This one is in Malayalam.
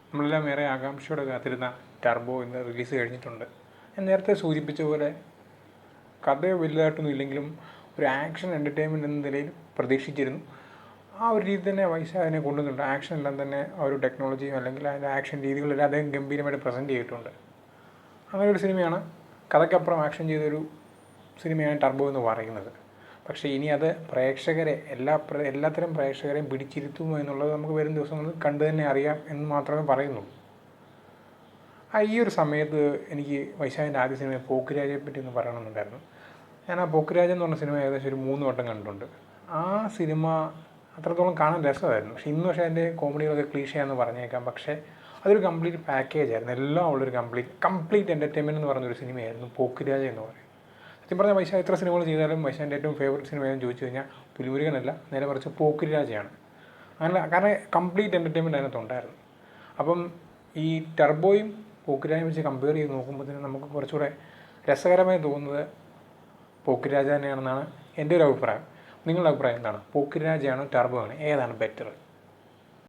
നമ്മളെല്ലാം ഏറെ ആകാംക്ഷയോടെ കാത്തിരുന്ന ടർബോ ഇന്ന് റിലീസ് കഴിഞ്ഞിട്ടുണ്ട്. ഞാൻ നേരത്തെ സൂചിപ്പിച്ച പോലെ കഥ വലുതായിട്ടൊന്നും ഇല്ലെങ്കിലും ഒരു ആക്ഷൻ എൻ്റർടൈൻമെൻറ്റ് എന്ന നിലയിൽ പ്രതീക്ഷിച്ചിരുന്നു. ആ ഒരു രീതി തന്നെ വൈശാഖ് അതിനെ കൊണ്ടുവന്നിട്ടുണ്ട്. ആക്ഷൻ എല്ലാം തന്നെ ആ ഒരു ടെക്നോളജിയും അല്ലെങ്കിൽ അതിൻ്റെ ആക്ഷൻ രീതികളെല്ലാം അദ്ദേഹം ഗംഭീരമായിട്ട് പ്രസൻറ്റ് ചെയ്തിട്ടുണ്ട്. അങ്ങനെ ഒരു സിനിമയാണ്, കഥയ്ക്കപ്പുറം ആക്ഷൻ ചെയ്തൊരു സിനിമയാണ് ടർബോ എന്ന് പറയുന്നത്. പക്ഷേ ഇനി അത് പ്രേക്ഷകരെ എല്ലാത്തരം പ്രേക്ഷകരെയും പിടിച്ചിരുത്തുമോ എന്നുള്ളത് നമുക്ക് വരും ദിവസങ്ങളിൽ കണ്ടു തന്നെ അറിയാം എന്ന് മാത്രമേ പറയുന്നുള്ളൂ. ഈ ഒരു സമയത്ത് എനിക്ക് വൈശാഖിൻ്റെ ആദ്യ സിനിമ പോക്കിരാജയെ പറ്റി ഒന്ന് പറയണമെന്നുണ്ടായിരുന്നു. ഞാൻ ആ പോക്കിരാജ് എന്ന് പറഞ്ഞ സിനിമ ഏകദേശം ഒരു 3 വട്ടം കണ്ടിട്ടുണ്ട്. ആ സിനിമ അത്രത്തോളം കാണാൻ രസമായിരുന്നു. പക്ഷേ ഇന്ന് അതിൻ്റെ കോമഡികളൊക്കെ ക്ലീഷയാന്ന് പറഞ്ഞേക്കാം. പക്ഷേ അതൊരു കംപ്ലീറ്റ് പാക്കേജ് ആയിരുന്നു. എല്ലാം ഉള്ളൊരു കംപ്ലീറ്റ് എൻ്റർടൈൻമെൻറ്റ് എന്ന് പറഞ്ഞൊരു സിനിമയായിരുന്നു പോക്കിരാജ എന്ന് പറയുന്നത്. സത്യം പറഞ്ഞാൽ വൈശാഖ് എത്ര സിനിമകൾ ചെയ്താലും വൈശാഖിൻ്റെ ഏറ്റവും ഫേവറേറ്റ് സിനിമ എന്ന് ചോദിച്ചു കഴിഞ്ഞാൽ പുലിമുരുകനല്ല, നേരെ മറിച്ച് പോക്കിരാജയാണ്. അങ്ങനെ കാരണം കംപ്ലീറ്റ് എൻ്റർടൈൻമെൻറ്റ് അതിനകത്തുണ്ടായിരുന്നു. അപ്പം ഈ ടർബോയും പോക്കിരാജയും വെച്ച് കമ്പയർ ചെയ്ത് നോക്കുമ്പോഴത്തേനും നമുക്ക് കുറച്ചുകൂടെ രസകരമായി തോന്നുന്നത് പോക്കിരാജ തന്നെയാണെന്നാണ് എൻ്റെ ഒരു അഭിപ്രായം. നിങ്ങളുടെ അഭിപ്രായം എന്താണ്? പോക്കിരാജയാണോ ടർബോ ആണോ, ഏതാണ് ബെറ്റർ?